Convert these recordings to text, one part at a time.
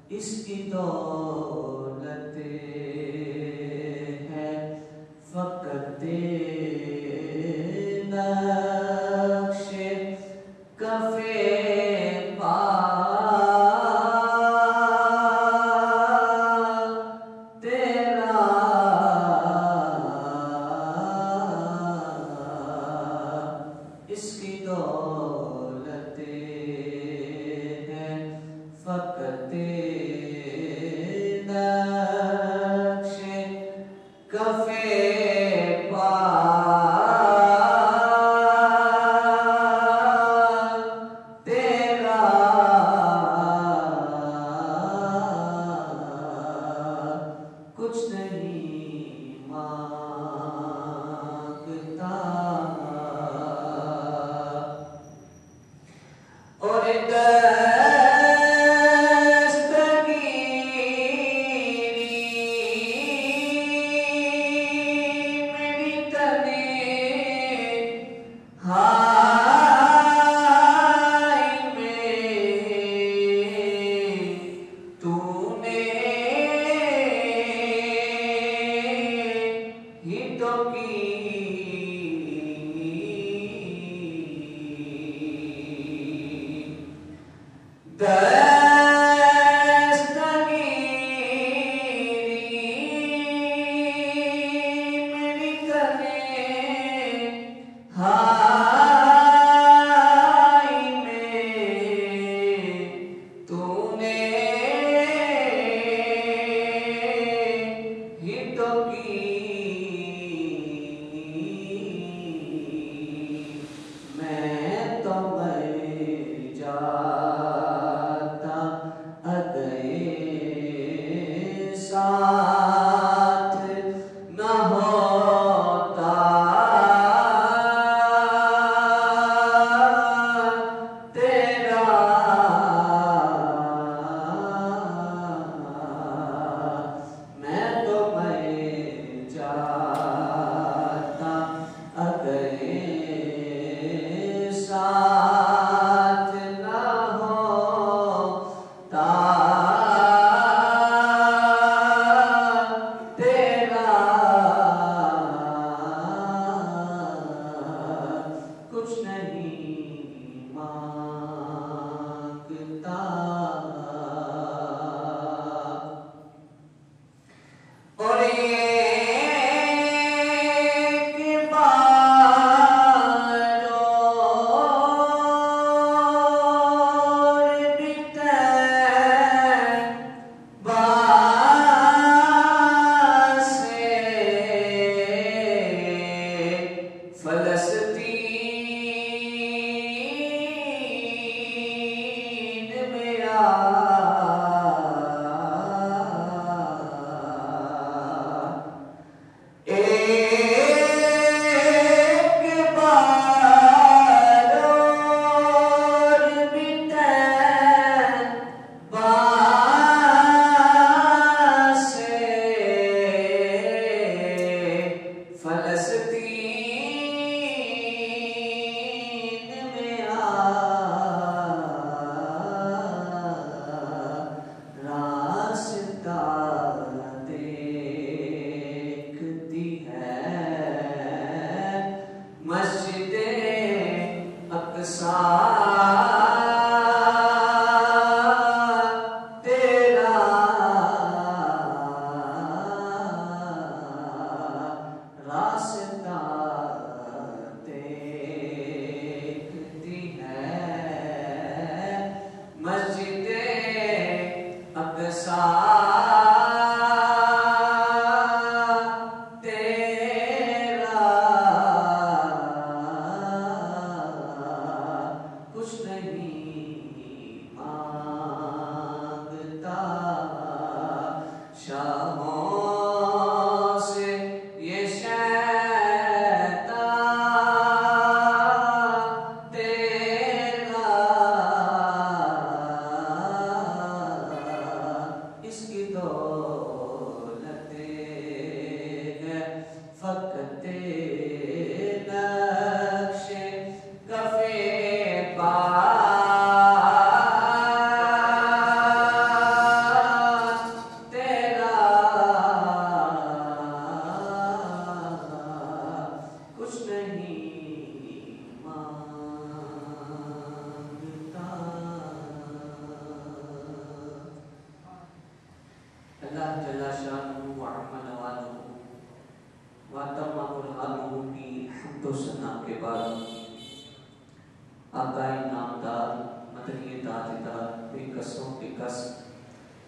اس کی دولت ہے نقش کف پا تیرا کچھ نہیں مانگتا اور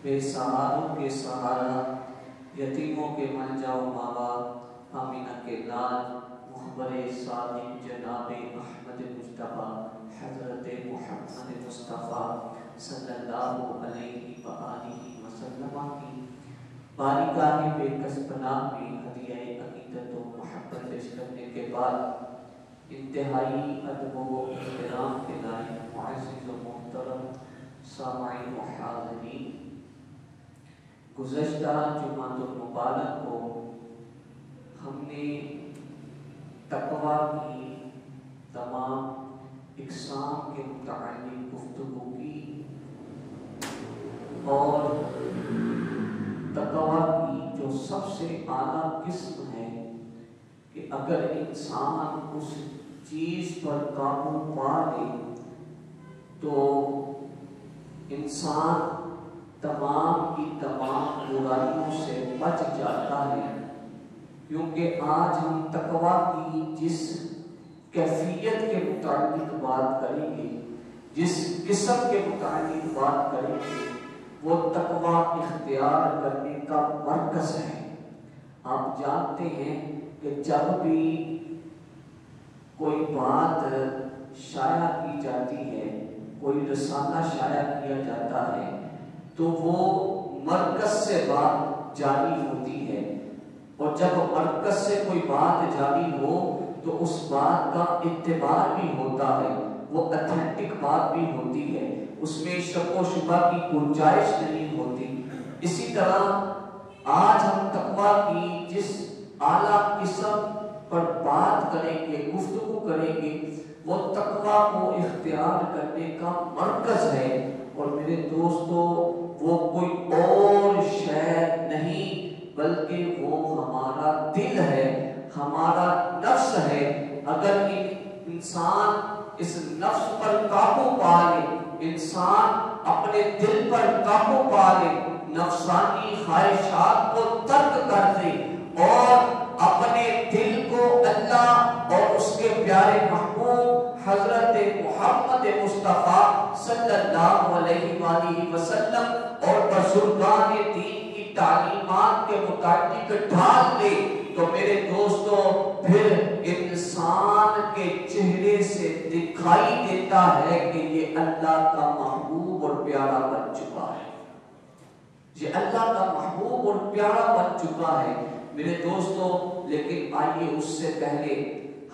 بے سہاروں کے سہارا، یتیموں کے ملجا و ماوا، آمینہ کے لال محبر صادق جناب احمد مصطفیٰ حضرت محمد مصطفیٰ صلی اللہ علیہ وآلہ وسلم کی بارگاہ بے کس پناہ میں ہدیہ عقیدت و محبت پیش کرنے کے بعد انتہائی ادب و احترام کے لائق معزز و محترم سامعین و حاضرین، گزشتہ جمعہ المبارک کو ہم نے تقویٰ کی تمام اقسام کے متعلق گفتگو کی اور تقویٰ کی جو سب سے اعلیٰ قسم ہے کہ اگر انسان اس چیز پر قابو پا لے تو انسان تمام کی تمام برائیوں سے بچ جاتا ہے۔ کیونکہ آج ہم تقویٰ کی جس کیفیت کے متعلق بات کریں گے، جس قسم کے متعلق بات کریں گے، وہ تقویٰ اختیار کرنے کا مرکز ہے۔ آپ جانتے ہیں کہ جب بھی کوئی بات شائع کی جاتی ہے، کوئی رسالہ شائع کیا جاتا ہے، تو وہ مرکز سے بات جاری ہوتی ہے، اور جب مرکز سے کوئی بات جاری ہو تو اس بات کا اعتبار بھی ہوتا ہے، وہ اتھینٹک بات بھی ہوتی ہے، اس میں شک و شبہ کی گنجائش نہیں ہوتی۔ اسی طرح آج ہم تقویٰ کی جس اعلیٰ قسم پر بات کریں گے، گفتگو کریں گے، وہ تقویٰ کو اختیار کرنے کا مرکز ہے۔ اور میرے دوستو، وہ کوئی اور شے نہیں بلکہ وہ ہمارا دل ہے، ہمارا نفس ہے۔ اگر انسان اس نفس پر قابو پا لے، انسان اپنے دل پر قابو پا لے، نفسانی خواہشات کو ترک کر دے اور اپنے دل کو اللہ اور اس کے پیارے محبوب حضرت محمد مصطفیٰ صلی اللہ علیہ وآلہ وسلم اور بزرگان دین کی تعلیمات کے مطابق ڈھال لے، تو میرے دوستو پھر انسان کے چہرے سے دکھائی دیتا ہے کہ یہ اللہ کا محبوب اور پیارا بن چکا ہے، یہ اللہ کا محبوب اور پیارا بن چکا ہے میرے دوستو۔ لیکن آئیے اس سے پہلے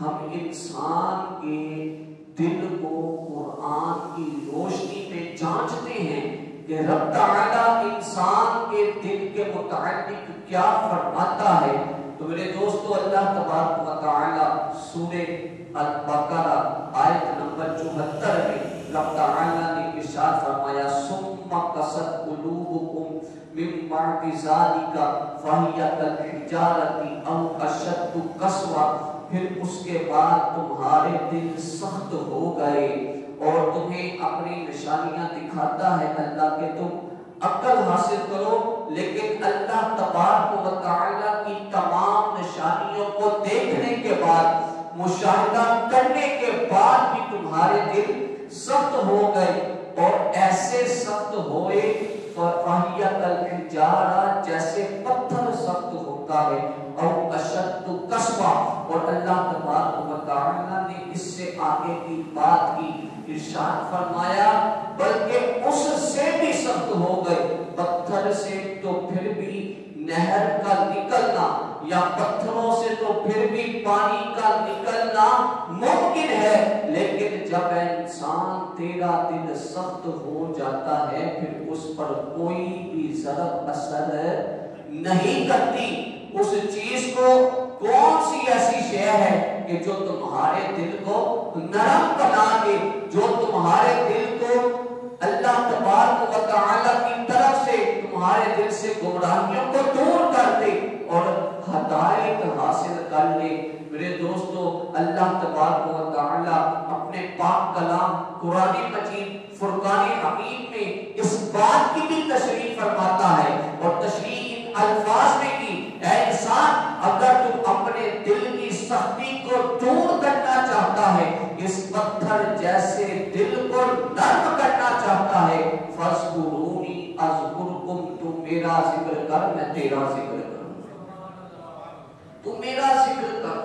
ہم انسان کے دل کو قرآن کی روشنی میں جانچتے ہیں کہ رب تعالیٰ انسان کے دل کے متعلق کیا فرماتا ہے۔ تو میرے دوستو، اللہ تبارک و تعالیٰ سورہ البقرہ آیت نمبر 74 میں رب تعالیٰ نے ارشاد فرمایا، ثم قست قلوبکم من بعد ذالک فہی کالحجارۃ او اشد قسوۃ، پھر اس کے بعد تمہارے دل سخت ہو گئے اور تمہیں اپنی نشانیاں دکھاتا ہے اللہ کہ تم عقل حاصل کرو، لیکن اللہ تبارک و تعالیٰ کی تمام نشانیوں کو دیکھنے کے بعد، مشاہدہ کرنے کے بعد بھی تمہارے دل سخت ہو گئے، اور ایسے سخت ہوئے فَهِيَ كَالْحِجَارَةِ، جیسے پتھر سخت ہوتا ہے، او اشد قسوۃ، اور اللہ تبارک و تعالیٰ نے اس سے آگے کی بات کی، ارشاد فرمایا بلکہ اس سے بھی سخت ہو گئے۔ پتھر سے تو پھر بھی نہر کا نکلنا، یا پتھروں سے تو پھر بھی پانی کا نکلنا ممکن ہے، لیکن جب انسان تیرا دل سخت ہو جاتا ہے پھر اس پر کوئی بھی ضرب اثر نہیں کرتی۔ اس چیز کو کون سی ایسی شے ہے کہ جو تمہارے دل کو نرم بنا دے، جو تمہارے دل کو اللہ تبارک و تعالیٰ کی طرف سے تمہارے دل سے گمراہیوں کو دور کر دے اور ہدایت حاصل کر لے۔ میرے دوستو، اللہ تبارک و تعالیٰ اپنے پاک کلام قرآن مجید فرقان حمید میں اس بات کی بھی تشریح فرماتا ہے، اور تشریح ان الفاظ میں کی، اے انسان، اگر تم اپنے دل کی سختی کو دور کرنا چاہتا ہے، اس پتھر جیسے دل کو نرم کرنا چاہتا ہے، فَاذْكُرُونِي أَذْكُرْكُمْ میرا ذکر کر میں تیرا ذکر کروں گا، تو میرا ذکر کر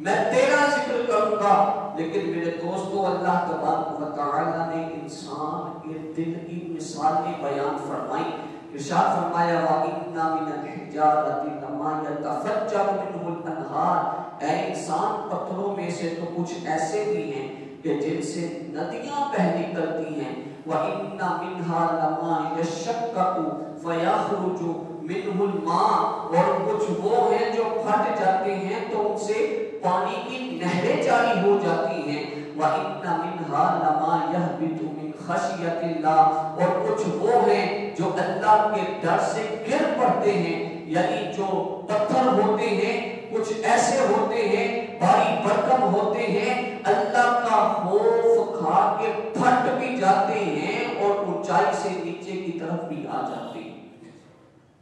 میں تیرا ذکر کروں گا۔ لیکن میرے دوستو اللہ تبارک و تعالی نے انسان کے دل کی مثالیں بیان فرمائی، ارشاد فرمایا وَإِنَّ مِنَ الْحِجَارَةِ لَمَا يَتَفَجَّرُ مِنْهُ الْأَنْهَارُ، اے انسان پتھروں میں سے تو کچھ ایسے بھی ہیں کہ جن سے ندیاں بہ نکلتی ہیں، وَإِنَّ مِنْهَا لَمَا يَشَّقَّقُ فَيَخْرُجُ مِنْهُ الْمَاءُ، اور کچھ وہ ہیں جو پھٹ جاتے ہیں تو ان سے پانی کی نہریں جاری ہو جاتی ہیں، وَإِنَّ مِنْهَا لَمَا يَهْبِطُ مِنْ خَشْيَةِ اللَّهِ، اور کچھ وہ ہیں جو اللہ کے ڈر سے گر پڑتے ہیں، یعنی جو پتھر ہوتے ہیں کچھ ایسے ہوتے ہیں بھاری بھرکم ہوتے ہیں، اللہ کا خوف کھا کے پھٹ بھی جاتے ہیں اور اونچائی سے نیچے کی طرف بھی آ جاتے ہیں،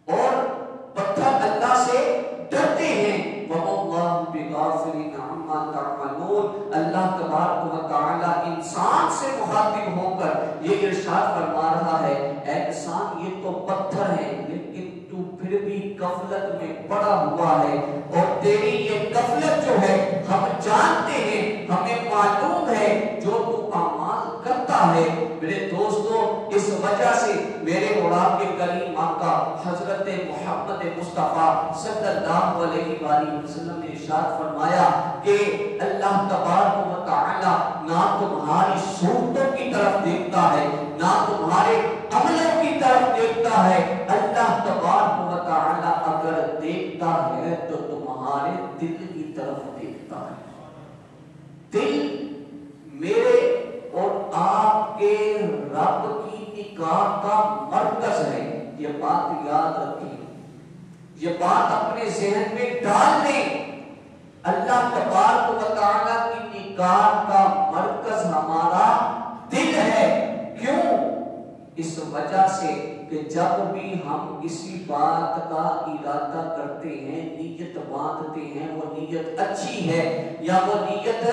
اور پتھر اللہ سے ڈرتے ہیں۔ وَاللَّهُ بِغَافِلٍ عَمَّا تَعْمَلُونَ، اللہ تبارک و تعالی انسان سے مخاطب ہو کر یہ ارشاد فرما رہا ہے، اے انسان یہ تو پتھر ہے لیکن تو پھر بھی غفلت میں پڑا ہوا ہے، اور تیری یہ غفلت جو ہے ہم جانتے ہیں، ہمیں معلوم ہے جو تو اعمال کرتا ہے۔ میرے دوستو اس وجہ سے میرے اور آپ کے کریم آقا حضرت محمد مصطفیٰ صلی اللہ علیہ وآلہ وسلم نے ارشاد فرمایا کہ اللہ تبارک و تعالی نہ تمہاری صورتوں کی طرف دیکھتا ہے نہ تمہارے عملوں کی طرف دیکھتا ہے، اللہ تبارک و تعالی اگر دیکھتا ہے تو تمہارے دل کی طرف دیکھتا ہے۔ دل میرے اور آپ کے رب کی نگاہ کا مرکز ہے، یہ بات یاد رکھیں، یہ بات اپنے ذہن میں ڈال لیں۔ اللہ تبارک و تعالی کی نگاہ کا مرکز ہمارا دل ہے، کیوں؟ اس وجہ سے کہ جب بھی ہم کسی بات کا ارادہ کرتے ہیں، نیت باندھتے ہیں، وہ نیت اچھی ہے یا وہ نیت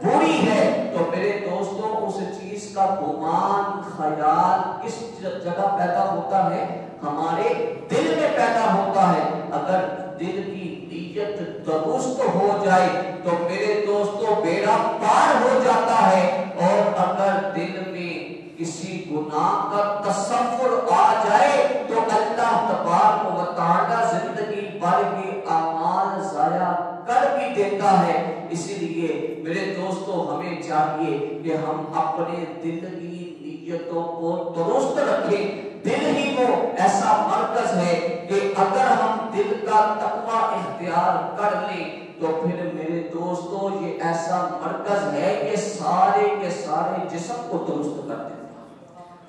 بری ہے، تو میرے دوستوں اس چیز کا گمان خیال کس جگہ پیدا ہوتا ہے؟ ہمارے دل میں پیدا ہوتا ہے۔ اگر دل کی نیت درست ہو جائے تو میرے دوستوں بیڑا پار ہو جاتا ہے، اور اگر دل میں کسی گناہ کا تصور آ جائے تو اللہ تبارک و تعالی زندگی بھر کے اعمال ضائع کر بھی دیتا ہے۔ اسی لیے میرے دوستو ہمیں چاہیے کہ ہم اپنے دل کی نیتوں کو درست رکھیں۔ دل ہی وہ ایسا مرکز ہے کہ اگر ہم دل کا تقوی اختیار کر لیں تو پھر میرے دوستو یہ ایسا مرکز ہے کہ سارے کے سارے جسم کو درست کر دیتا ہے،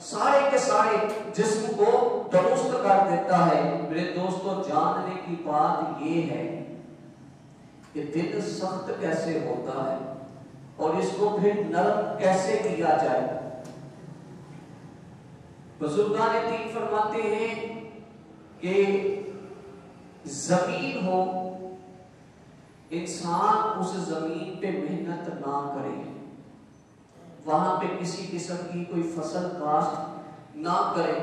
سارے کے سارے جسم کو درست کر دیتا ہے۔ میرے دوستو جاننے کی بات یہ ہے کہ دل سخت کیسے ہوتا ہے اور اس کو پھر نرم کیسے کیا جائے۔ بزرگان دین فرماتے ہیں کہ زمین ہو، انسان اس زمین پہ محنت نہ کرے، وہاں پہ کسی قسم کی کوئی فصل کاشت نہ کرے،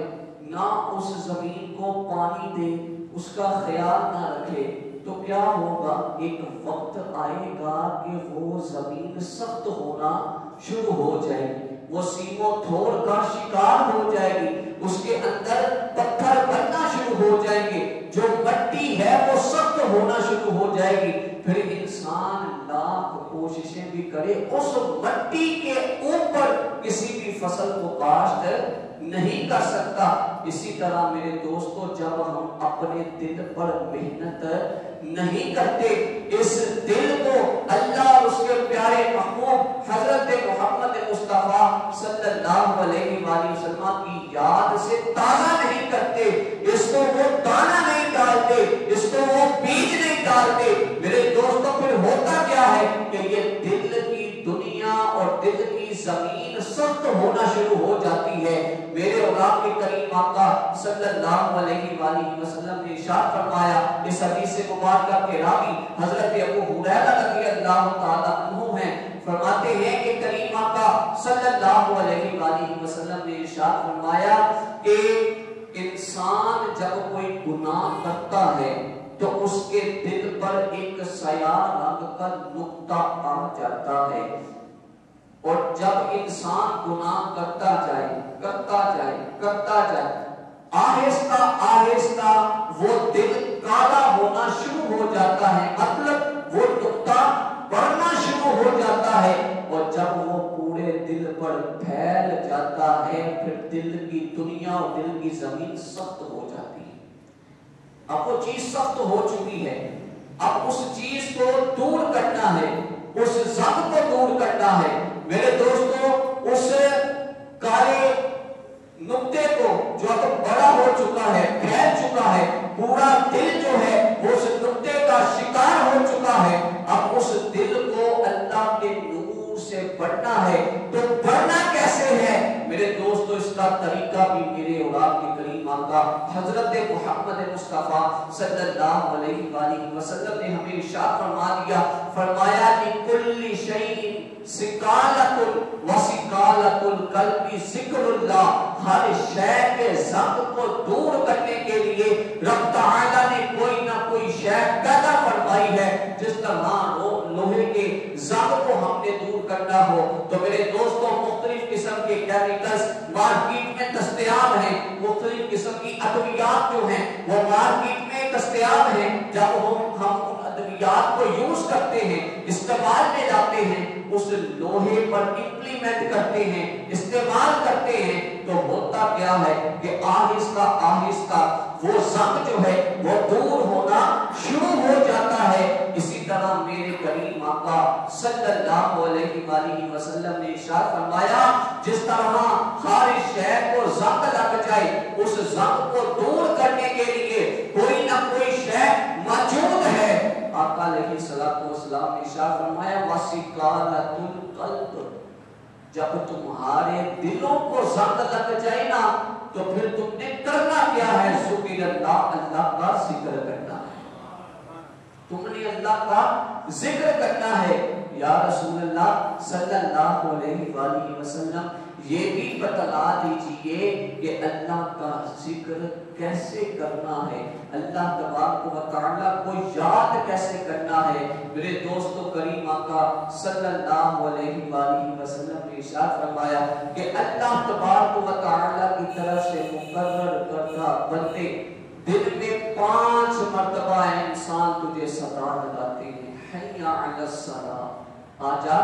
نہ اس زمین کو پانی دے، اس کا خیال نہ رکھے، تو کیا ہوگا؟ ایک وقت آئے گا کہ وہ زمین سخت ہونا شروع ہو جائے گی، وہ سیم و تھور کا شکار ہو جائے گی، اس کے اندر پتھر بننا شروع ہو جائیں گے، جو مٹی ہے وہ سخت ہونا شروع ہو جائے گی، پھر انسان لاکھ کوششیں بھی کرے اس مٹی کے اوپر کسی بھی فصل کو کاشت نہیں کر سکتا۔ اسی طرح میرے دوستو جب ہم اپنے دل پر محنت نہیں کرتے، اس دل کو اللہ اور اس کے پیارے محبوب حضرت محمد مصطفیٰ صلی اللہ علیہ وآلہ وسلم کی یاد سے تازہ نہیں کرتے، اس کو وہ دانہ نہیں ڈالتے، اس کو وہ بیج نہیں ڈالتے، میرے دوستوں پھر ہوتا کیا ہے کہ یہ دل کی دنیا اور دل کی زمین سخت ہونا شروع ہو جاتی ہے۔ میرے اور آپ کے کریم آقا صلی اللہ علیہ وآلہ وسلم نے ارشاد فرمایا، اس حدیث مبارکہ کے راوی حضرت ابو ہریرہ رضی اللہ تعالیٰ عنہ ہیں، فرماتے ہیں کہ کریم آقا صلی اللہ علیہ وآلہ وسلم نے ارشاد فرمایا کہ انسان جب کوئی گناہ کرتا ہے تو اس کے دل پر ایک سیاہ رنگ کا نقطہ آ جاتا ہے، اور جب انسان گناہ کرتا جائے آہستہ آہستہ وہ دل کالا ہونا شروع ہو جاتا ہے، مطلب وہ نقطہ بڑھنا شروع ہو جاتا ہے، اور جب وہ پورے دل پر پھیل جاتا ہے پھر دل کی دنیا اور دل کی زمین سخت ہو جاتی ہے۔ اب وہ چیز سخت ہو چکی ہے، اب اس چیز کو دور کرنا ہے، اس زخم کو دور کرنا ہے۔ میرے دوستو، اس کالے نقطے کو جو اب بڑا ہو چکا ہے، پھیل چکا ہے، پورا دل جو ہے وہ اس نقطے کا شکار ہو چکا ہے، اب اس دل کو اللہ کے نور سے بڑھنا ہے۔ تو بڑھنا کیسے ہے میرے دوستو؟ اس کا طریقہ بھی میرے اور آپ کے کریم آقا حضرت محمد مصطفیٰ صلی اللہ علیہ وآلہ وسلم نے ہمیں ارشاد فرما دیا، فرمایا لِكُلِّ شَيْءٍ سِقَالَةٌ وَسِقَالَةُ الْقَلْبِ ذِكْرُ اللَّهِ، ہر شے کے زخم کو دور کرنے کے لیے رب تعالیٰ نے کوئی نہ کوئی شے پیدا فرمائی ہے۔ جس طرح لوہے کے زخم کو ہم نے دور کرنا ہو تو میرے دوستوں مختلف قسم کے کیمیکلز مارکیٹ میں دستیاب ہیں، مختلف قسم کی ادویات جو ہیں وہ مارکیٹ میں دستیاب ہیں۔ جب ہم ان ادویات کو یوز کرتے ہیں، استعمال میں لاتے ہیں، اس لوہے پر امپلیمنٹ کرتے ہیں، استعمال کرتے ہیں، تو ہوتا کیا ہے کہ آہستہ آہستہ وہ زخم جو ہے وہ دور ہونا شروع ہو جاتا ہے۔ اسی طرح میرے کریم آقا صلی اللہ علیہ وآلہ وسلم نے ارشاد فرمایا، جس طرح ہر شے کو زخم لگ جائے، اس زخم کو دور کرنے کے لیے کوئی نہ کوئی شے موجود ہے۔ آقا علیہ الصلوۃ والسلام نے ارشاد فرمایا وَسِقَالَةُ الْقَلْبِ، جب تمہارے دلوں کو زخم لگ جائے نا تو پھر تم نے کرنا کیا ہے؟ ذکر اللہ، اللہ کا ذکر کرنا ہے، تم نے اللہ کا ذکر کرنا ہے۔ یا رسول اللہ صلی اللہ علیہ وآلہ وسلم یہ بھی بتلا دیجئے کہ اللہ کا ذکر کیسے کرنا ہے، اللہ تبارک و تعالیٰ کو یاد کیسے کرنا ہے۔ میرے دوستو کریم آقا صلی اللہ علیہ وآلہ وسلم نے ارشاد فرمایا کہ اللہ تبارک و تعالیٰ کی طرف سے مقرر کردہ بندے دن میں 5 مرتبہ انسان تجھے صدا لگاتے ہیں، حی علی الصلاۃ، آجا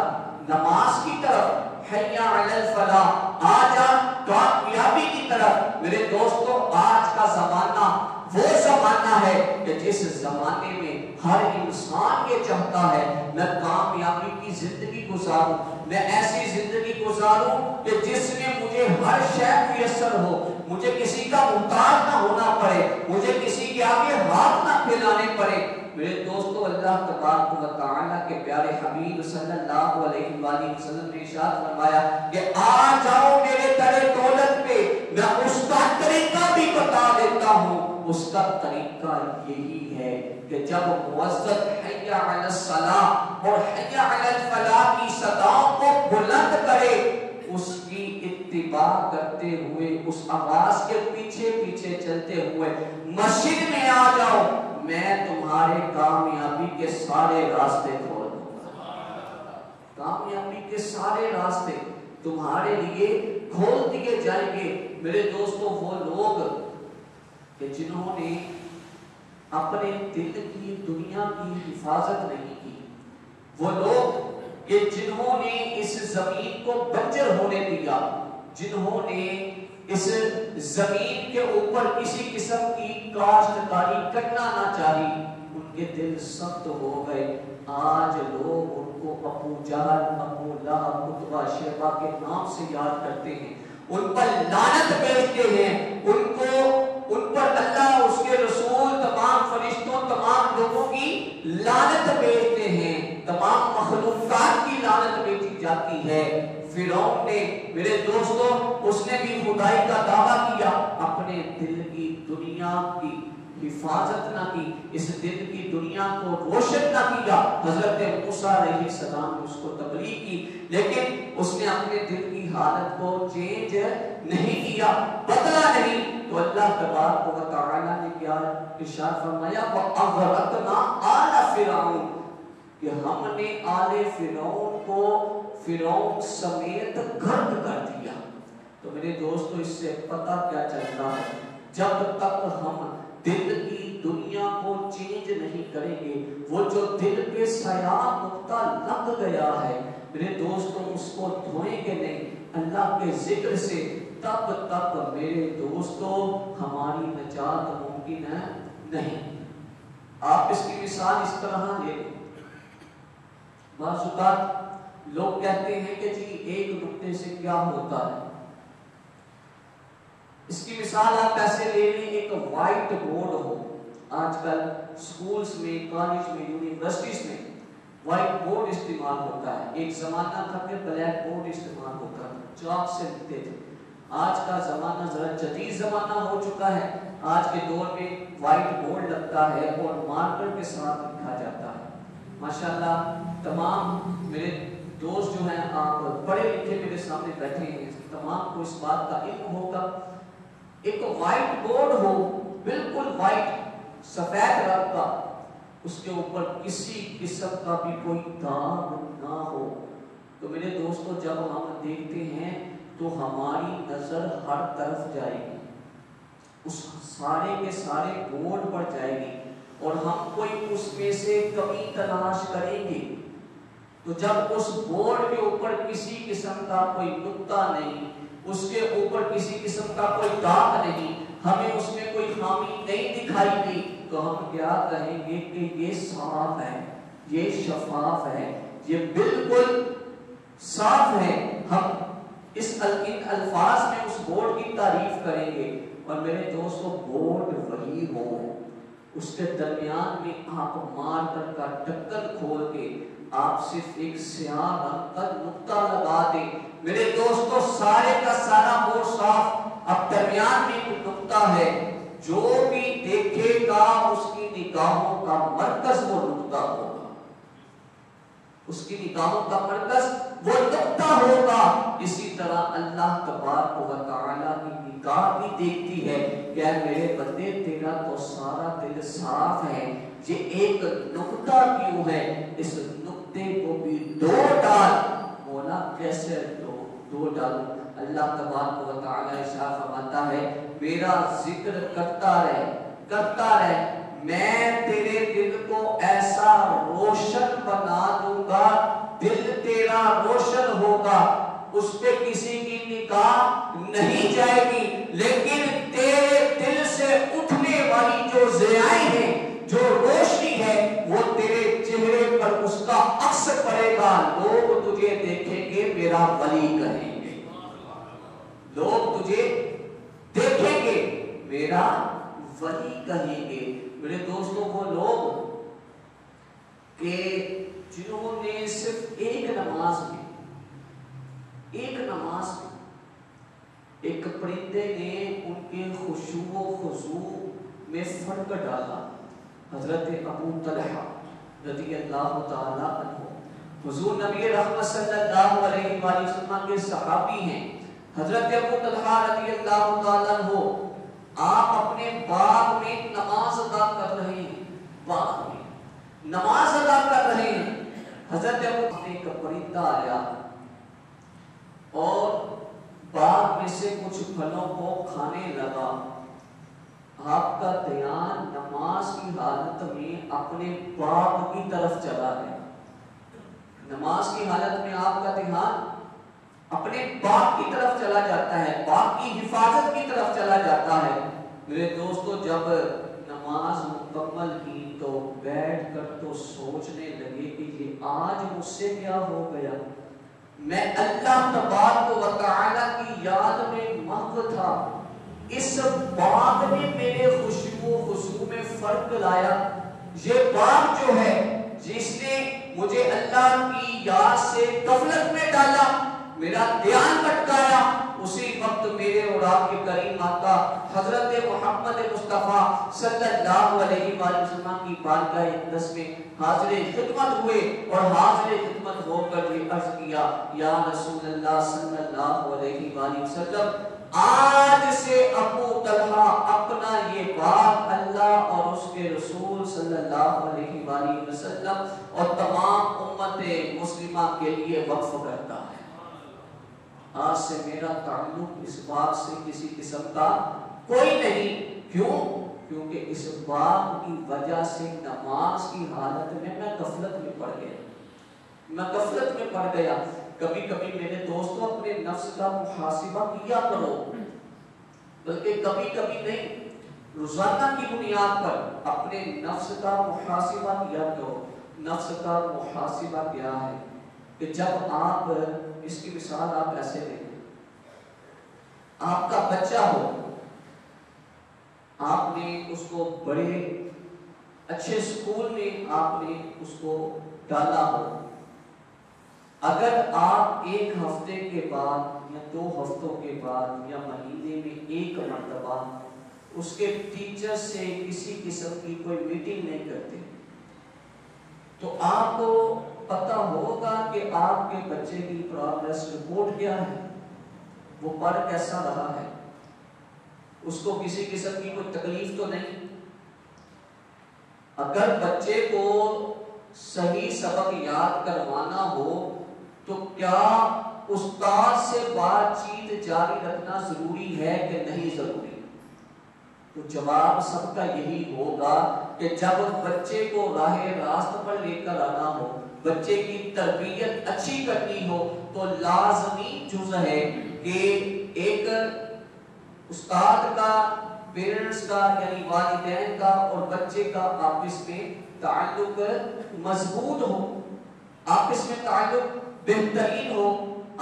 نماز کی طرف، حی علی الفلاح، آجا کامیابی کی طرف۔ میرے دوستو آج کا زمانہ وہ زمانہ ہے کہ جس زمانے میں ہر انسان یہ چاہتا ہے میں کامیابی کی زندگی گزاروں، میں ایسی زندگی گزاروں کہ جس میں مجھے ہر شے میسر ہو، مجھے کسی کا محتاج نہ ہونا پڑے، مجھے کسی کے آگے ہاتھ نہ پھیلانے پڑے۔ میرے دوستو اللہ تبارک و تعالیٰ کے پیارے حبیب صلی اللہ علیہ وآلہ وسلم نے ارشاد فرمایا کہ آ جاؤ میرے در دولت پہ، میں اس کا طریقہ بھی بتا دیتا ہوں۔ اس کا طریقہ یہی ہے کہ جب مؤذن حی علی الصلاۃ اور حی علی الفلاح کی صداؤں کو بلند کرے، اس کی اتباع کرتے ہوئے، اس آواز کے پیچھے پیچھے چلتے ہوئے مسجد میں آ جاؤ، میں تمہارے کامیابی کے سارے راستے کھول دوں گا، کامیابی کے سارے راستے تمہارے لیے کھول دیے جائیں گے۔ میرے دوستو وہ لوگ کہ جنہوں نے اپنے دل کی دنیا کی حفاظت نہیں کی، وہ لوگ کہ جنہوں نے اس زمین کو بنجر ہونے دیا، جنہوں نے اس زمین کے اوپر کسی قسم کی کاشتکاری کرنا نہ چاہی، ان کے دل سخت ہو گئے۔ آج لوگ ان کو ابو جہل، ابو لہب، عتبہ، شیبہ کے نام سے یاد کرتے ہیں، ان پر لعنت بھیجتے ہیں، ان پر اللہ، اس کے رسول، تمام فرشتوں، تمام لوگوں کی لعنت بھیجتے ہیں، تمام مخلوقات کی لعنت بھیجی جاتی ہے۔ فرعون نے میرے دوستوں اس نے بھی خدائی کا دعویٰ کیا، اپنے دل کی دنیا کی حفاظت نہ کی، اس دل کی دنیا کو روشن نہ کیا۔ حضرت موسیٰ علیہ السلام نے اس کو تبلیغ کی، لیکن اس نے اپنے دل کی حالت کو چینج نہیں کیا، بدلا نہیں۔ تو اللہ تبارک و تعالی نے کیا ارشاد فرمایا وَأَغْرَقْنَا آلَ فِرْعَوْنَ کہ ہم نے آل فرعون کو فرعون سمیت غرق کر دیا۔ تو میرے دوستو اس سے پتہ کیا چلتا ہے، جب تک ہم دل کی دنیا کو چینج نہیں کریں گے، وہ جو دل پہ سیاہ نقطہ لگ گیا ہے میرے دوستو اس کو دھوئیں گے نہیں اللہ کے ذکر سے، تب تک میرے دوستو ہماری نجات ممکن ہے نہیں۔ آپ اس کی مثال اس طرح لے لیں، بعض اوقات لوگ کہتے ہیں کہ جی ایک نقطے سے کیا ہوتا ہے، اس کی مثال آپ ایسے لے لیں، ایک وائٹ بورڈ ہو، آج کل سکولز میں، کالج میں، یونیورسٹیز میں وائٹ بورڈ استعمال ہوتا ہے۔ ایک زمانہ تھا کہ بلیک بورڈ استعمال ہوتا تھا، چاک سے لکھتے تھے۔ آج کا زمانہ ذرا جدید زمانہ ہو چکا ہے، آج کے دور میں وائٹ بورڈ لگتا ہے اور مارکر کے ساتھ لکھا جاتا ہے۔ ماشاءاللہ تمام میرے دوست جو ہیں، آپ پڑھے لکھے میرے سامنے بیٹھے ہیں، تمام کو اس بات کا علم ہوگا، ایک وائٹ بورڈ ہو، بالکل وائٹ سفید رنگ کا، اس کے اوپر کسی قسم کا بھی کوئی داغ نہ ہو، تو میرے دوستو جب ہم دیکھتے ہیں تو ہماری نظر ہر طرف جائے گی، اس سارے کے سارے بورڈ پر جائے گی اور ہم کوئی اس میں سے کمی تلاش کریں گے، تو جب اس بورڈ کے اوپر کسی قسم کا کوئی نقطہ نہیں، اس کے اوپر کسی قسم کا کوئی داغ نہیں، ہمیں اس میں کوئی خامی نہیں دکھائی دی، تو ہم کیا کہیں گے کہ یہ صاف ہے، یہ شفاف ہے، یہ بالکل صاف ہے۔ ہم ان الفاظ میں اس بورڈ کی تعریف کریں گے، اور میرے دوستو بورڈ وہی ہو، اس کے درمیان میں آپ مارکر کا ڈھکن کھول کے آپ صرف ایک سیاہ رنگ کا نقطہ لگا دیں، میرے دوستو سارے کا سارا بورڈ صاف، اب درمیان میں ایک نقطہ ہے، جو بھی دیکھے گا اس کی نگاہوں کا مرکز وہ نقطہ ہوگا، اس کی نگاہوں کا مرکز وہ نقطہ ہوگا۔ اسی طرح اللہ تبارک و تعالی کی نگاہ بھی دیکھتی ہے کہ اے میرے بندے تیرا تو سارا دل صاف ہے، یہ ایک نقطہ کیوں ہے، اس نقطے کو بھی دو ڈال۔ مولا کیسے دو ڈالوں؟ اللہ تبارک و تعالی ارشاد فرماتا ہے میرا ذکر کرتا رہے، میں تیرے دل کو ایسا روشن بنا دوں گا، دل تیرا روشن ہوگا، اس پہ کسی کی نگاہ نہیں جائے گی، لیکن تیرے دل سے اٹھنے والی جو ضیائیں ہیں، جو روشنی ہے، وہ تیرے چہرے پر اس کا عکس پڑے گا، لوگ تجھے دیکھیں گے میرا ولی کہیں گے، لوگ تجھے دیکھیں گے میرا ولی کہیں گے۔ میرے دوستوں وہ لوگ کہ جنہوں نے صرف ایک نماز میں ایک پرندے نے ان کے خشوع و خضوع میں فرق ڈالا، حضرت ابو طلحہ رضی اللہ تعالی عنہ حضور نبی رحمت صلی اللہ علیہ وآلہ وسلم کے صحابی ہیں۔ حضرت ابو طلحہ رضی اللہ تعالی عنہ آپ اپنے باغ میں نماز ادا کر رہے ہیں، باغ میں نماز ادا کر رہے ہیں، حضرت ابو طلحہ کا پرندہ آیا اور باغ میں سے کچھ پھلوں کو کھانے لگا، آپ کا دھیان نماز کی حالت میں اپنے باغ کی طرف چلا گیا، نماز کی حالت میں آپ کا دھیان اپنے باغ کی طرف چلا جاتا ہے، باغ کی حفاظت کی طرف چلا جاتا ہے۔ میرے دوستو جب نماز مکمل کی تو بیٹھ کر تو سوچنے لگے کہ یہ آج مجھ سے کیا ہو گیا، میں اللہ تبارک و تعالی کی یاد میں محو تھا، اس باغ نے میرے خشوع و خضوع میں فرق لایا، یہ باغ جو ہے جس نے مجھے اللہ کی یاد سے غفلت میں ڈالا، میرا دھیان بھٹکایا، اسی وقت میرے اور آپ کے کریم آقا حضرت محمد مصطفیٰ صلی اللہ علیہ وآلہ وسلم کی بارگاہ اقدس میں حاضر خدمت ہوئے اور حاضر خدمت ہو کر یہ عرض کیا یا رسول اللہ صلی اللہ علیہ وآلہ وسلم آج سے ابو طلحہ اپنا یہ بات اللہ اور اس کے رسول صلی اللہ علیہ وآلہ وسلم اور تمام امت مسلمہ کے لیے وقف کرتا ہے. آج سے میرا تعلق اس بات سے کسی قسم کا کوئی نہیں. کیوں؟ کیونکہ اس بات کی وجہ سے نماز کی حالت میں غفلت میں پڑ گیا. کبھی کبھی میرے دوستوں اپنے نفس کا محاسبہ کیا کرو، بلکہ کبھی کبھی نہیں، روزانہ کی بنیاد پر اپنے نفس کا محاسبہ کیا کرو. نفس کا محاسبہ کیا ہے کہ جب آپ اس کی مثال آپ ایسے دیں، آپ کا بچہ ہو، آپ نے اس کو بڑے اچھے اسکول میں آپ نے اس کو ڈالا ہو. اگر آپ ایک ہفتے کے بعد یا 2 ہفتوں کے بعد یا مہینے میں ایک مرتبہ اس کے ٹیچر سے کسی قسم کی کوئی میٹنگ نہیں کرتے تو آپ کو پتہ ہوگا کہ آپ کے بچے کی پروگریس رپورٹ کیا ہے، وہ پڑھ کیسا رہا ہے، اس کو کسی قسم کی کوئی تکلیف تو نہیں. اگر بچے کو صحیح سبق یاد کروانا ہو تو کیا استاد سے بات چیت جاری رکھنا ضروری ہے کہ نہیں ضروری؟ تو جواب سب کا یہی ہوگا کہ جب بچے کو راہ راست پر لے کر آنا ہو، بچے کی تربیت اچھی کرنی ہو، تو لازمی جز ہے کہ ایک استاد کا، پیرنٹس کا یعنی والدین کا اور بچے کا آپس میں تعلق مضبوط ہو، آپس میں تعلق بہترین ہو.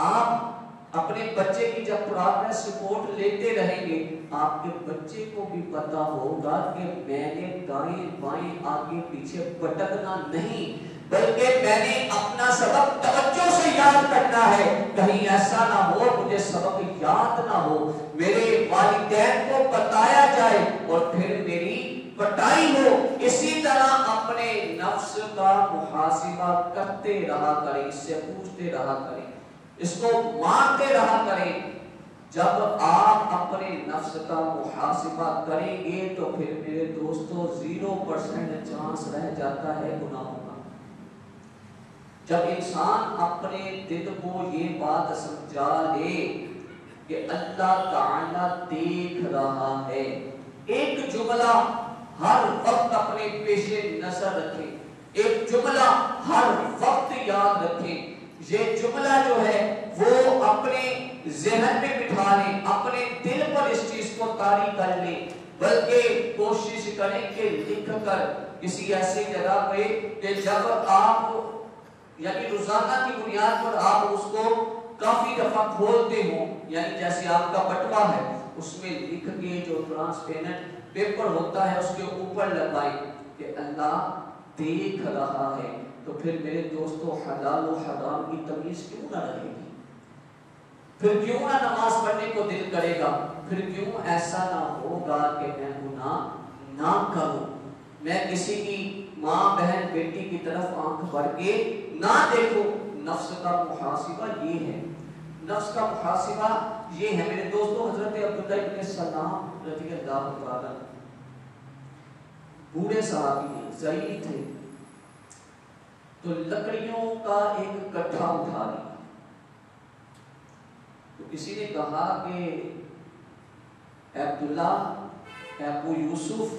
آپ اپنے بچے کی جب پروگریس رپورٹ لیتے رہیں گے، آپ کے بچے کو بھی پتا ہوگا کہ میں نے دائیں بائیں آگے پیچھے بھٹکنا نہیں، بلکہ میں نے اپنا سبق توجہ سے یاد کرنا ہے. کہیں ایسا نہ ہو مجھے سبق یاد نہ ہو، میرے والدین کو بتایا جائے اور پھر میری پٹائی ہو. اسی طرح اپنے نفس کا محاسبہ کرتے رہا کریں، اس سے پوچھتے رہا کریں، اس کو مانتے رہا کریں. جب آپ اپنے نفس کا محاسبہ کریں گے تو پھر میرے دوستو 0% چانس رہ جاتا ہے گناہوں کا. جب انسان اپنے دل کو یہ بات سمجھا لے کہ اللہ تعالیٰ دیکھ رہا ہے، ایک جملہ ہر وقت اپنے پیش نظر رکھیں، ایک جملہ ہر وقت یاد رکھیں. یہ جملہ جو ہے وہ اپنے ذہن میں بٹھا لیں، اپنے دل پر اس چیز کو طاری کر لیں، بلکہ کوشش کریں کہ لکھ کر کسی ایسی جگہ پہ کہ جب آپ یعنی روزانہ کی بنیاد پر آپ اس کو کافی دفعہ کھولتے ہوں، یعنی جیسے آپ کا بٹوا ہے اس میں لکھ کے جو ٹرانسپیرنٹ پیپر ہوتا ہے اس کے اوپر لگائیں کہ اللہ دیکھ رہا ہے. تو پھر میرے دوستو حلال و حرام کی تمیز کیوں نہ رہے گی؟ پھر کیوں نہ نماز پڑھنے کو دل کرے گا؟ پھر کیوں ایسا نہ ہوگا کہ میں گناہ نہ کروں، میں کسی کی ماں بہن بیٹی کی طرف آنکھ بھر کے نہ دیکھوں؟ نفس کا محاسبہ یہ ہے، نفس کا محاسبہ یہ ہے میرے دوستو. حضرت عبداللہ ابن سلام رضی اللہ عنہ بوڑھے صحابی ہیں، ضعیف تھے، تو لکڑیوں کا ایک گٹھا اٹھا لیا. تو کسی نے کہا کہ عبداللہ، ابو یوسف،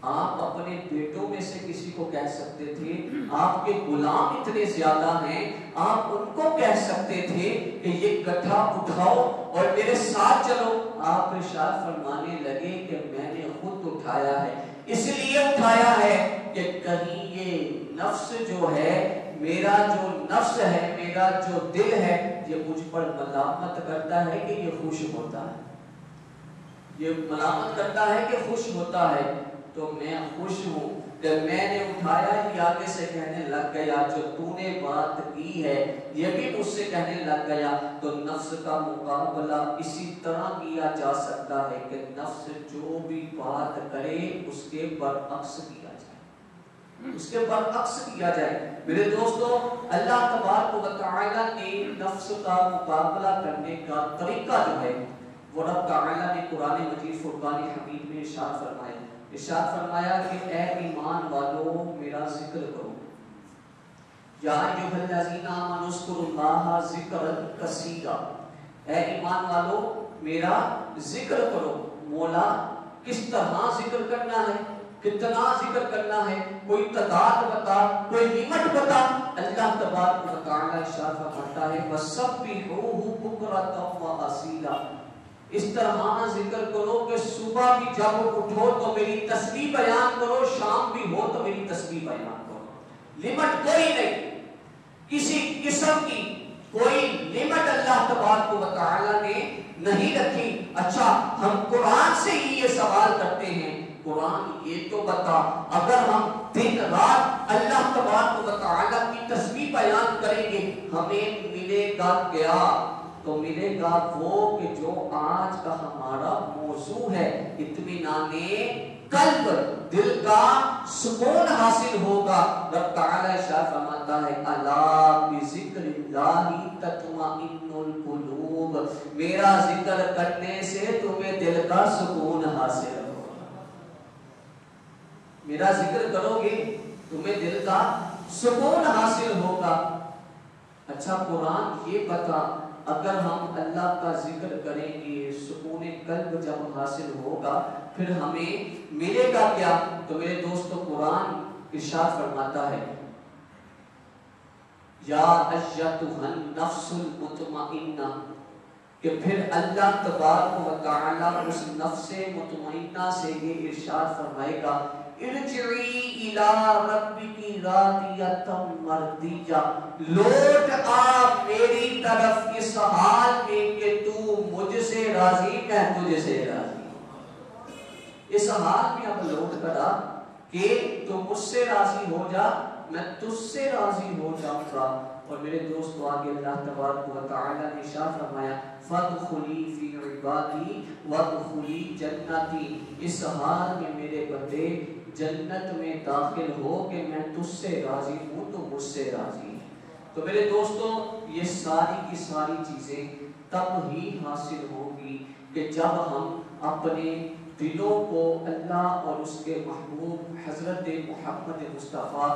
آپ اپنے بیٹوں میں سے کسی کو کہہ سکتے تھے، آپ کے غلام اتنے زیادہ ہیں، آپ ان کو کہہ سکتے تھے کہ یہ گٹھا اٹھاؤ اور میرے ساتھ چلو. آپ ارشاد فرمانے لگے کہ میں نے خود اٹھایا ہے، اس لیے اٹھایا ہے کہ کہیں یہ نفس جو ہے، میرا جو نفس ہے، میرا جو دل ہے، یہ مجھ پر ملامت کرتا ہے کہ یہ خوش ہوتا ہے، یہ ملامت کرتا ہے کہ خوش ہوتا ہے. تو میں خوش ہوں کہ میں نے اٹھایا ہی آگے سے کہنے لگ گیا جو تو نے بات کی ہے یہ بھی مجھ سے کہنے لگ گیا. تو نفس کا مقابلہ اسی طرح کیا جا سکتا ہے کہ نفس جو بھی بات کرے اس کے برعکس کیا جائے، اس کے برعکس کیا جائے. میرے دوستو اللہ تبارک و تعالیٰ نے نفس کا مقابلہ کرنے کا طریقہ جو ہے وہ رب تعالیٰ نے قرآن مجید فرقان حمید میں ارشاد فرمایا کہ اے ایمان والو میرا ذکر کرو، یا ایھا الذین آمنوا اذکروا اللہ ذکرا کثیرا، اے ایمان والو میرا ذکر کرو۔ مولا کس طرح ذکر کرنا ہے، کتنا ذکر کرنا ہے، کوئی تعداد بتا، کوئی لمٹ بتا۔ اللہ تبارک و تعالی ارشاد فرماتا ہے وَسَبِّحُوهُ بُكْرَةً وَأَصِيلًا، اس طرح ذکر کرو کہ صبح بھی جب اٹھو تو میری تسبیح بیان کرو، شام بھی ہو تو میری تسبیح بیان کرو۔ لمٹ کوئی نہیں، کسی قسم کی کوئی لمٹ اللہ تبارک و تعالی نے نہیں رکھی۔ اچھا ہم قرآن سے ہی یہ سوال کرتے ہیں، قرآن یہ تو بتا اگر ہم دن رات اللہ تبارک و تعالی کی تسبیح بیان کریں گے ہمیں ملے گا کیا؟ تو ملے گا وہ کہ جو آج کا ہمارا موضوع ہے، اطمینان قلب، دل کا سکون حاصل ہوگا۔ رب تعالی ارشاد فرماتا ہے الا بذکر اللہ تطمئن القلوب، میرا ذکر کرنے سے تمہیں دل کا سکون حاصل ہوگا۔ میرا ذکر کرو گے تمہیں دل کا سکون حاصل ہوگا۔ اچھا قرآن یہ بتا اگر ہم اللہ کا ذکر کریں گے سکون قلب جب حاصل ہوگا پھر ہمیں ملے گا کیا؟ تو میرے دوستو قرآن ارشاد فرماتا ہے یا ایھا النفس المطمئنہ، کہ پھر اللہ تبارک و تعالی اس نفس مطمئنہ سے یہ ارشاد فرمائے گا ارجعی الی ربک راضیۃ مرضیہ، لوٹ آ میری طرف اس حال میں کہ تو مجھ سے راضی میں تجھ سے راضی۔ اس حال میں اب لوٹ کر آ کہ تو مجھ سے راضی ہو جا میں تجھ سے راضی ہو جاؤں گا۔ اور میرے دوستو آگے اللہ تبارک و تعالی نے ارشاد فرمایا فادخلی فی عبادی وادخلی جنتی، اس حال میں میرے بندے جنت میں داخل ہو کہ میں تجھ سے راضی ہوں تو مجھ سے راضی۔ تو میرے دوستو یہ ساری کی ساری چیزیں تب ہی حاصل ہوگی کہ جب ہم اپنے دلوں کو اللہ اور اس کے محبوب حضرت محمد مصطفیٰ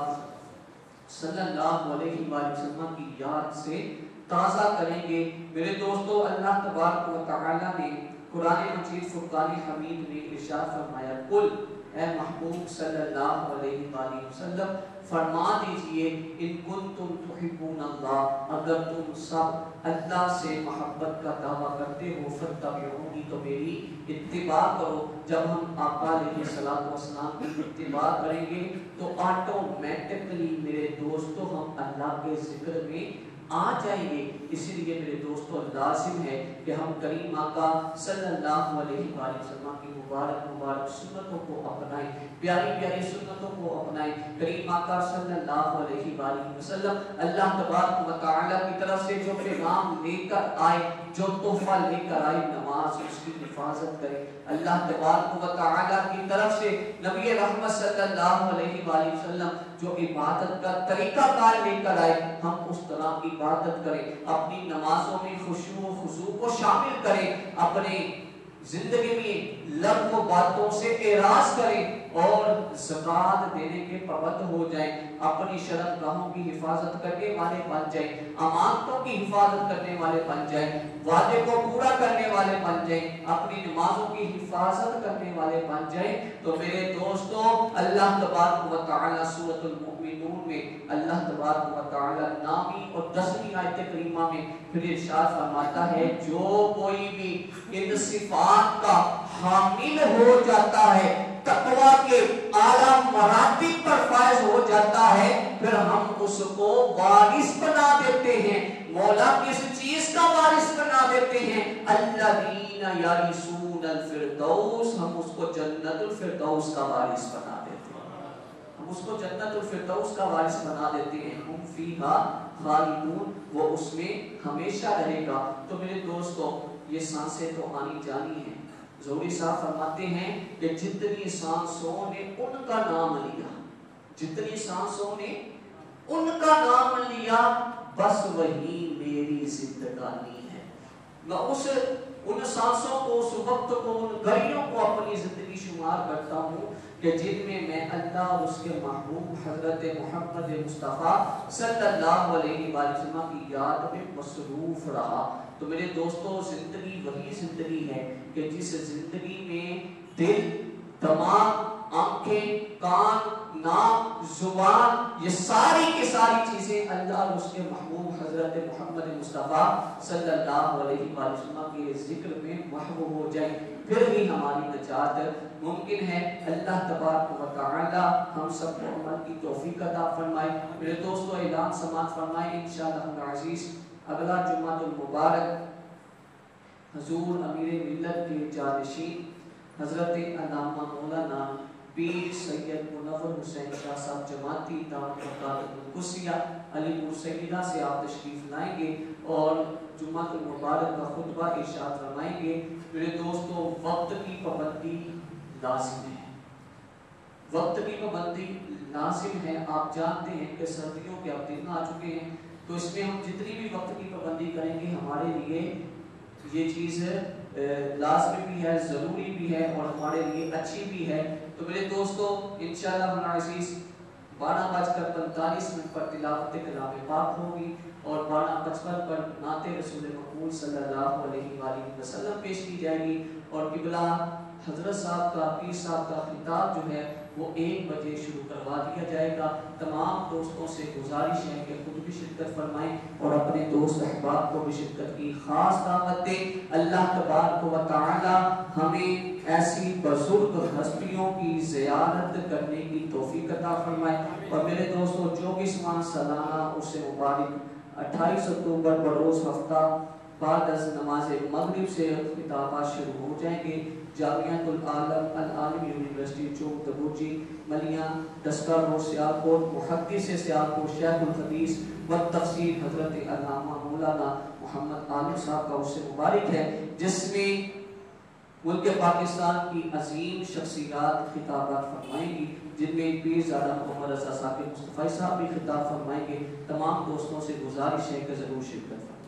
صلی اللہ علیہ وآلہ وسلم کی یاد سے تازہ کریں گے۔ میرے دوستو اللہ تبارک و تعالی نے قرآن مجید فرقان حمید میں ارشاد فرمایا قل، اے محبوب صلی اللہ علیہ وآلہ وسلم فرما دیجئے ان کنتم تحبون اللہ، اگر تم سب اللہ سے محبت کا دعویٰ کرتے ہو فاتبعونی، تو میری اتباع کرو۔ جب ہم آقا علیہ السلام کی اتباع کریں گے تو آٹومیٹکلی میرے دوستو ہم اللہ کے ذکر میں آ جائیں گے۔ اسی لیے میرے دوستو لازم ہے کہ ہم کریم آقا صلی اللہ علیہ وآلہ وسلم کی مبارک سنتوں کو اپنائیں، پیاری پیاری سنتوں کو اپنائیں۔ کریم آقا صلی اللہ علیہ وآلہ وسلم اللہ تبارک و تعالی کی طرف سے جو پیغام لے کر آئے، جو تحفہ لے کر آئے، نماز اس کی حفاظت کرے۔ اللہ تبارک و تعالی کی طرف سے نبی رحمت صلی اللہ علیہ وآلہ وسلم جو عبادت کا طریقہ کار لے کر آئے ہم اس طرح عبادت کریں، اپنی نمازوں میں خشوع و خضوع کو شامل کریں، اپنے زندگی میں لغو باتوں سے اعراض کریں اور زکوٰۃ دینے کے پابند ہو جائیں، اپنی شرم گاہوں کی حفاظت کرنے والے بن جائیں، امانتوں کی حفاظت کرنے والے بن جائیں، وعدے کو پورا کرنے والے بن جائیں، اپنی نمازوں کی حفاظت کرنے والے بن جائیں۔ تو میرے دوستو اللہ تبارک و تعالی سورۃ المؤمنون میں اللہ تبارک و تعالی 9ویں اور 10ویں آیت کریمہ میں پھر ارشاد فرماتا ہے جو کوئی بھی ان صفات کا حامل ہو جاتا ہے، تقوی کے اعلیٰ مراتب پر فائز ہو جاتا ہے، پھر ہم اس کو وارث بنا دیتے ہیں۔ مولا کس چیز کا وارث بنا دیتے ہیں؟ الذین یرثون الفردوس، ہم اس کو جنت الفردوس کا وارث بنا دیتے ہیں، ہم اس کو جنت الفردوس کا وارث بنا دیتے ہیں۔ ہم فیہا خالدون، وہ اس میں ہمیشہ رہے گا۔ تو میرے دوستو یہ سانسیں تو آنی جانی ہیں۔ زہری صاحب فرماتے ہیں کہ جتنی سانسوں نے ان کا نام لیا، جتنی سانسوں نے ان کا نام لیا، بس وہی میری زندگانی ہے۔ میں اس ان سانسوں کو، اس وقت کو، ان گھڑیوں کو اپنی زندگی شمار کرتا ہوں کہ جن میں میں اللہ اور اس کے محبوب حضرت محمد مصطفیٰ صلی اللہ علیہ وسلم کی یاد میں مصروف رہا۔ تو میرے دوستو، زندگی وہی زندگی ہے کہ جس زندگی میں دل، دماغ، آنکھیں، کان، ناک، زبان، یہ ساری کی ساری چیزیں اللہ اور اس کے محبوب حضرت محمد مصطفیٰ صلی اللہ علیہ وسلم کے ذکر میں محو ہو جائیں، پھر ہی ہماری نجات ممکن ہے۔ اللہ تبارک و تعالی ہم سب کو عمل کی توفیق عطا فرمائے۔ میرے دوستو، اعلان سماعت فرمائے انشاءاللہ العزیز اگلا جمعہ المبارک حضور امیر ملت کے جانشین حضرت علامہ مولانا پیر سید منور حسین شاہ صاحب جماعتی دامت برکاتہ القدسیہ علی پور سیدہ سے آپ تشریف لائیں گے اور جمعہ المبارک کا خطبہ ارشاد فرمائیں گے۔ میرے دوستو، وقت کی پابندی لازم ہے، وقت کی پابندی لازم ہے۔ آپ جانتے ہیں کہ سردیوں کے اب دن آ چکے ہیں، تو اس میں ہم جتنی بھی وقت کی پابندی کریں گے ہمارے لیے یہ چیز لازمی بھی ہے، ضروری بھی ہے اور ہمارے لیے اچھی بھی ہے۔ تو میرے دوستو، انشاءاللہ العزیز 12:45 پر تلاوت کلام پاک ہوگی اور 12:55 پر نعت رسول مقبول صلی اللہ علیہ وآلہ وسلم پیش کی جائے گی، اور قبلہ حضرت صاحب کا، پیر صاحب کا خطاب جو ہے وہ 1 بجے شروع کروا دیا جائے گا۔ تمام دوستوں سے گزارش ہے کہ خود بھی شرکت فرمائیں اور اپنے دوست احباب کو بھی شرکت کی خاص دعوت دیں۔ اللہ تبارک و تعالی ہمیں ایسی بزرگ ہستیوں کی زیارت کرنے کی توفیق عطا فرمائے۔ اور میرے دوستوں، 24واں سالانہ عرس مبارک 28 اکتوبر بروز ہفتہ بعد از نماز مغرب سے خطابات شروع ہو جائیں گے۔ جامعۃ العالم العالم یونیورسٹی چوک دبوچی ملیاں دستار روڈ سیالکوٹ، محدث سیالکوٹ شیخ الحدیث والتفسیر حضرت علامہ مولانا محمد عالم صاحب کا عرس مبارک ہے، جس میں ملک پاکستان کی عظیم شخصیات خطابات فرمائیں گی، جن میں پیر زادہ محمد رضا ثاقب مصطفی صاحب بھی خطاب فرمائیں گے۔ تمام دوستوں سے گزارش ہے کہ ضرور شرکت فرمائیں۔